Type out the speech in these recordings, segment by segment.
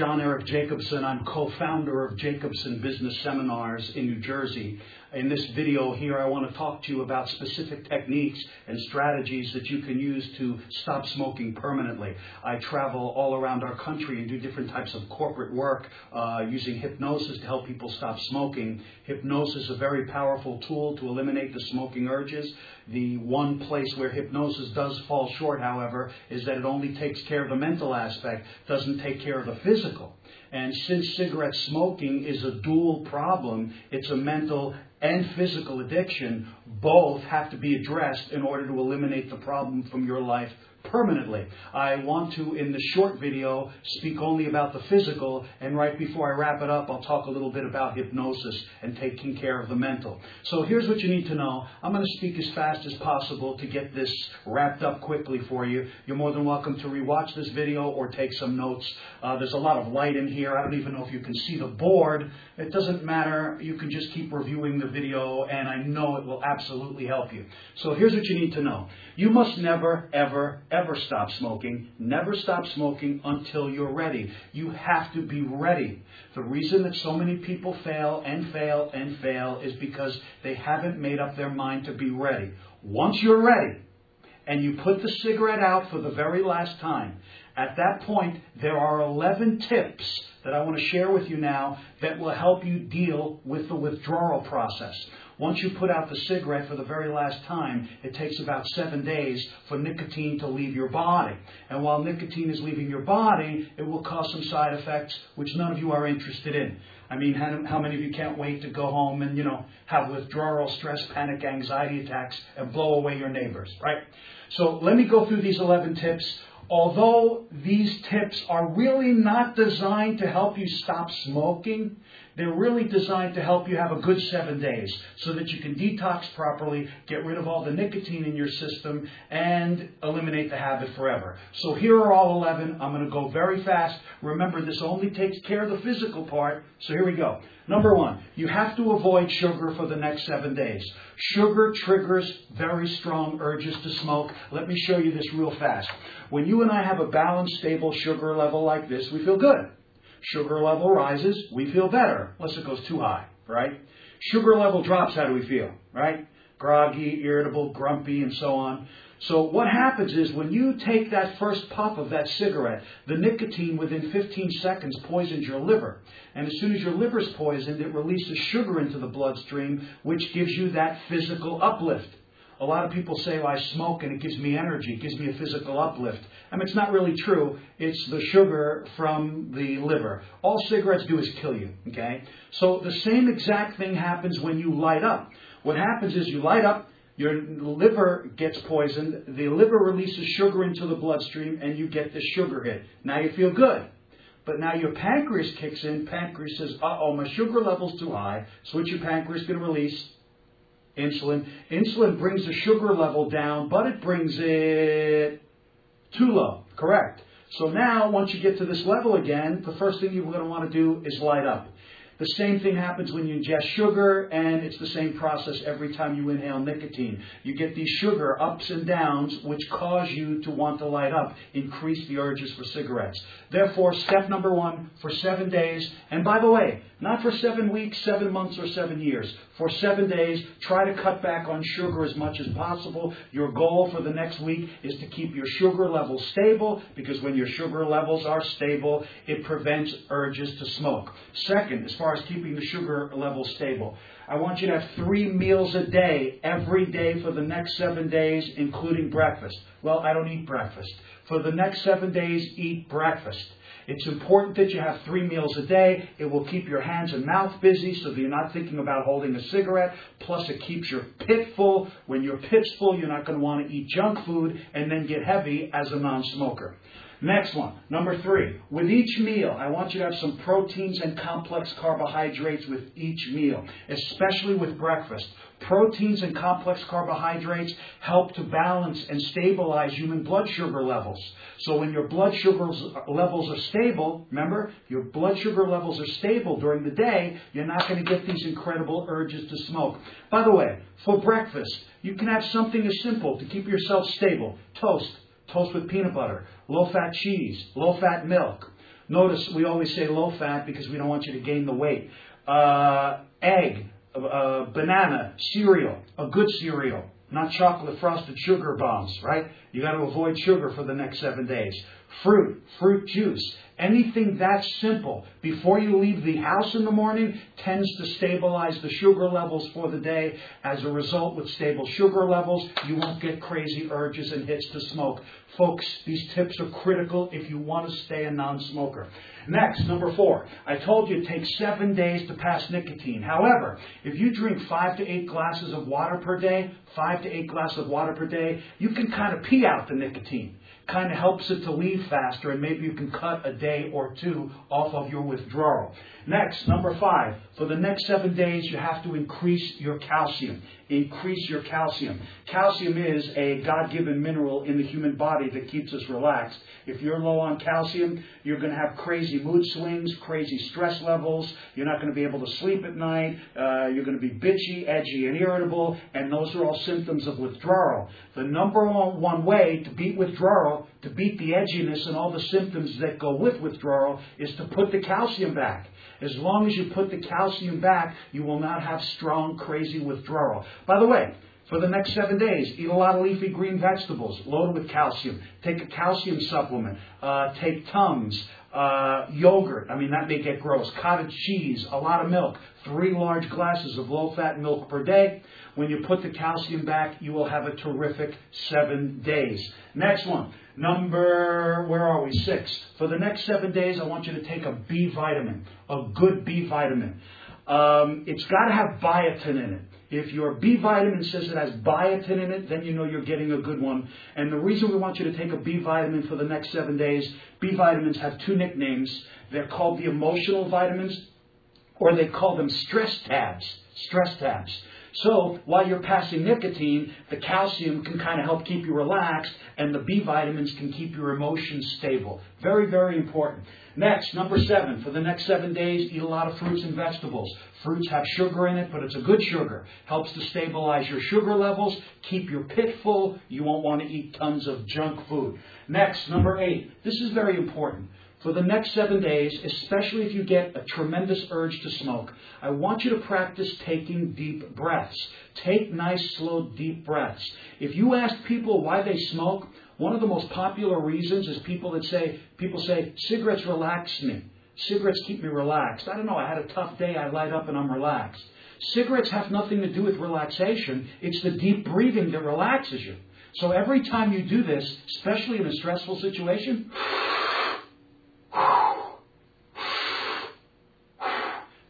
John Eric Jacobson. I'm co-founder of Jacobson Business Seminars in New Jersey. In this video here, I want to talk to you about specific techniques and strategies that you can use to stop smoking permanently. I travel all around our country and do different types of corporate work using hypnosis to help people stop smoking. Hypnosis is a very powerful tool to eliminate the smoking urges. The one place where hypnosis does fall short, however, is that it only takes care of the mental aspect, doesn't take care of the physical. And since cigarette smoking is a dual problem, it's a mental and physical addiction, both have to be addressed in order to eliminate the problem from your life permanently. I want to, in the short video, speak only about the physical, and right before I wrap it up, I'll talk a little bit about hypnosis and taking care of the mental. So here's what you need to know. I'm going to speak as fast as possible to get this wrapped up quickly for you. You're more than welcome to rewatch this video or take some notes. There's a lot of light in here. I don't even know if you can see the board. It doesn't matter. You can just keep reviewing the video, and I know it will absolutely help you. So here's what you need to know. You must never, ever stop smoking. Never stop smoking until you're ready. You have to be ready. The reason that so many people fail is because they haven't made up their mind to be ready. Once you're ready, and you put the cigarette out for the very last time, at that point, there are 11 tips that I want to share with you now that will help you deal with the withdrawal process. Once you put out the cigarette for the very last time, it takes about 7 days for nicotine to leave your body. And while nicotine is leaving your body, it will cause some side effects which none of you are interested in. I mean, how many of you can't wait to go home and, have withdrawal, stress, panic, anxiety attacks and blow away your neighbors, right? So let me go through these 11 tips. Although these tips are really not designed to help you stop smoking, they're really designed to help you have a good 7 days so that you can detox properly, get rid of all the nicotine in your system, and eliminate the habit forever. So here are all 11. I'm going to go very fast. Remember, this only takes care of the physical part. So here we go. Number 1, you have to avoid sugar for the next 7 days. Sugar triggers very strong urges to smoke. Let me show you this real fast. When you and I have a balanced, stable sugar level like this, we feel good. Sugar level rises, we feel better, unless it goes too high, right? Sugar level drops, how do we feel, right? Groggy, irritable, grumpy, and so on. So what happens is when you take that first puff of that cigarette, the nicotine within 15 seconds poisons your liver. And as soon as your liver's poisoned, it releases sugar into the bloodstream, which gives you that physical uplift. A lot of people say, well, I smoke and it gives me energy, it gives me a physical uplift. I mean, it's not really true. It's the sugar from the liver. All cigarettes do is kill you, okay? So the same exact thing happens when you light up. What happens is you light up, your liver gets poisoned, the liver releases sugar into the bloodstream, and you get this sugar hit. Now you feel good. But now your pancreas kicks in. Pancreas says, uh-oh, my sugar level's too high. So what's your pancreas going to release? Insulin. Insulin brings the sugar level down, but it brings it too low. Correct. So now, once you get to this level again, the first thing you're going to want to do is light up. The same thing happens when you ingest sugar, and it's the same process every time you inhale nicotine. You get these sugar ups and downs, which cause you to want to light up, increase the urges for cigarettes. Therefore, step number 1, for 7 days, and by the way, not for 7 weeks, 7 months, or 7 years. For 7 days, try to cut back on sugar as much as possible. Your goal for the next week is to keep your sugar levels stable, because when your sugar levels are stable, it prevents urges to smoke. Second, as far as keeping the sugar level stable, I want you to have 3 meals a day, every day for the next 7 days, including breakfast. Well, I don't eat breakfast. For the next 7 days, eat breakfast. It's important that you have 3 meals a day. It will keep your hands and mouth busy so that you're not thinking about holding a cigarette. Plus, it keeps your pit full. When your pit's full, you're not going to want to eat junk food and then get heavy as a non-smoker. Next one, number 3. With each meal, I want you to have some proteins and complex carbohydrates with each meal, especially with breakfast. Proteins and complex carbohydrates help to balance and stabilize human blood sugar levels. So when your blood sugar levels are stable, remember, your blood sugar levels are stable during the day, you're not going to get these incredible urges to smoke. By the way, for breakfast, you can have something as simple to keep yourself stable. Toast with peanut butter, low-fat cheese, low-fat milk. Notice we always say low fat because we don't want you to gain the weight. Egg, banana, cereal, a good cereal, not chocolate frosted sugar bombs, right? You got to avoid sugar for the next 7 days. Fruit juice, anything that simple before you leave the house in the morning tends to stabilize the sugar levels for the day. As a result, with stable sugar levels, you won't get crazy urges and hits to smoke. Folks, these tips are critical if you want to stay a non-smoker. Next, number 4. I told you it takes 7 days to pass nicotine. However, if you drink 5 to 8 glasses of water per day, you can kind of pee out the nicotine. Kind of helps it to leave faster, and maybe you can cut a day or 2 off of your withdrawal. Next, number 5. For the next 7 days, you have to increase your calcium. Increase your calcium. Calcium is a God-given mineral in the human body that keeps us relaxed. If you're low on calcium, you're going to have crazy mood swings, crazy stress levels. You're not going to be able to sleep at night. You're going to be bitchy, edgy, and irritable, and those are all symptoms of withdrawal. The number one way to beat withdrawal, to beat the edginess and all the symptoms that go with withdrawal, is to put the calcium back. As long as you put the calcium back, you will not have strong, crazy withdrawal. By the way, for the next 7 days, eat a lot of leafy green vegetables loaded with calcium. Take a calcium supplement. Take Tums, yogurt. I mean, that may get gross. Cottage cheese, a lot of milk. 3 large glasses of low-fat milk per day. When you put the calcium back, you will have a terrific 7 days. Next one. Where are we? 6. For the next 7 days, I want you to take a B vitamin, a good B vitamin. It's got to have biotin in it. If your B vitamin says it has biotin in it, then you know you're getting a good one. And the reason we want you to take a B vitamin for the next 7 days, B vitamins have 2 nicknames. They're called the emotional vitamins, or they call them stress tabs. Stress tabs. So while you're passing nicotine, the calcium can kind of help keep you relaxed, and the B vitamins can keep your emotions stable. Very, very important. Next, number 7. For the next 7 days, eat a lot of fruits and vegetables. Fruits have sugar in it, but it's a good sugar. Helps to stabilize your sugar levels, keep your pit full. You won't want to eat tons of junk food. Next, number 8. This is very important. For the next 7 days, especially if you get a tremendous urge to smoke, I want you to practice taking deep breaths. Take nice, slow, deep breaths. If you ask people why they smoke, one of the most popular reasons is people say, cigarettes relax me. Cigarettes keep me relaxed. I don't know, I had a tough day, I light up and I'm relaxed. Cigarettes have nothing to do with relaxation. It's the deep breathing that relaxes you. So every time you do this, especially in a stressful situation,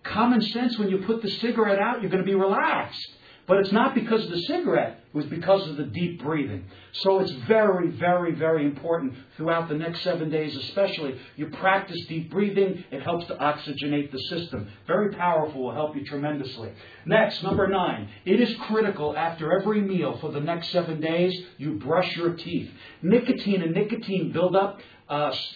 common sense, when you put the cigarette out, you're going to be relaxed. But it's not because of the cigarette. It was because of the deep breathing. So it's very, very, very important throughout the next 7 days especially. You practice deep breathing. It helps to oxygenate the system. Very powerful. Will help you tremendously. Next, number 9. It is critical after every meal for the next 7 days, you brush your teeth. Nicotine and nicotine buildup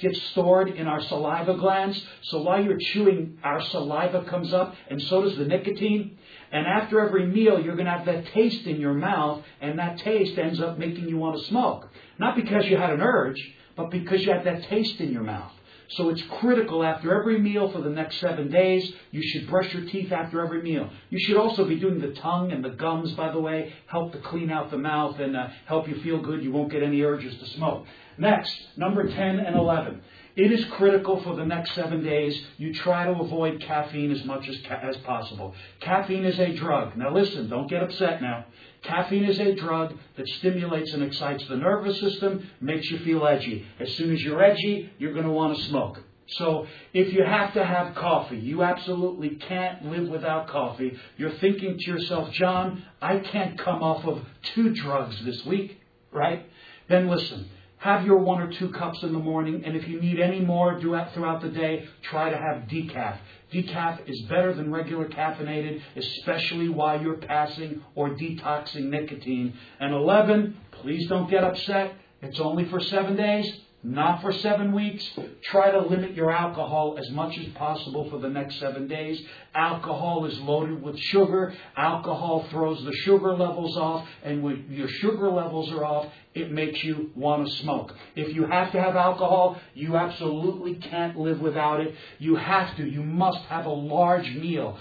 gets stored in our saliva glands. So while you're chewing, our saliva comes up, and so does the nicotine. And after every meal, you're going to have that taste in your mouth, and that taste ends up making you want to smoke. Not because you had an urge, but because you had that taste in your mouth. So it's critical after every meal for the next 7 days. You should brush your teeth after every meal. You should also be doing the tongue and the gums, by the way, help to clean out the mouth and help you feel good. You won't get any urges to smoke. Next, number 10 and 11. It is critical for the next 7 days you try to avoid caffeine as much as possible. Caffeine is a drug. Now listen, don't get upset now. Caffeine is a drug that stimulates and excites the nervous system, makes you feel edgy. As soon as you're edgy, you're going to want to smoke. So if you have to have coffee, you absolutely can't live without coffee. You're thinking to yourself, John, I can't come off of 2 drugs this week, right? Then listen. Have your 1 or 2 cups in the morning, and if you need any more throughout the day, try to have decaf. Decaf is better than regular caffeinated, especially while you're passing or detoxing nicotine. And 11, please don't get upset. It's only for 7 days. not for 7 weeks. Try to limit your alcohol as much as possible for the next 7 days. Alcohol is loaded with sugar. Alcohol throws the sugar levels off, and when your sugar levels are off, it makes you want to smoke. If you have to have alcohol, you absolutely can't live without it. You have to. You must have a large meal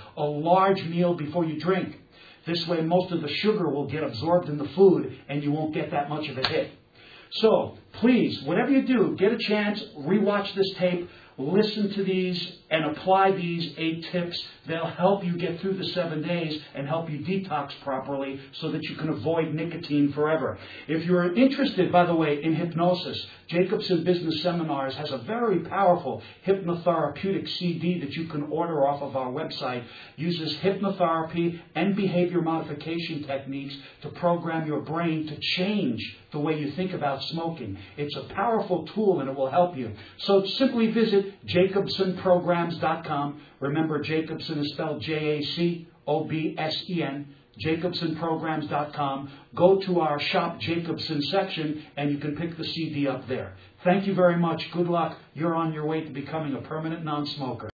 before you drink. This way, most of the sugar will get absorbed in the food, and you won't get that much of a hit. So, please, whatever you do, get a chance, rewatch this tape, listen to these, and apply these 8 tips. They'll help you get through the 7 days and help you detox properly so that you can avoid nicotine forever. If you're interested, by the way, in hypnosis, Jacobson Business Seminars has a very powerful hypnotherapeutic CD that you can order off of our website. Uses hypnotherapy and behavior modification techniques to program your brain to change the way you think about smoking. It's a powerful tool and it will help you. So simply visit jacobsonprograms.com. Remember, Jacobson is spelled Jacobsen. jacobsonprograms.com. Go to our Shop Jacobson section and you can pick the CD up there. Thank you very much. Good luck. You're on your way to becoming a permanent non-smoker.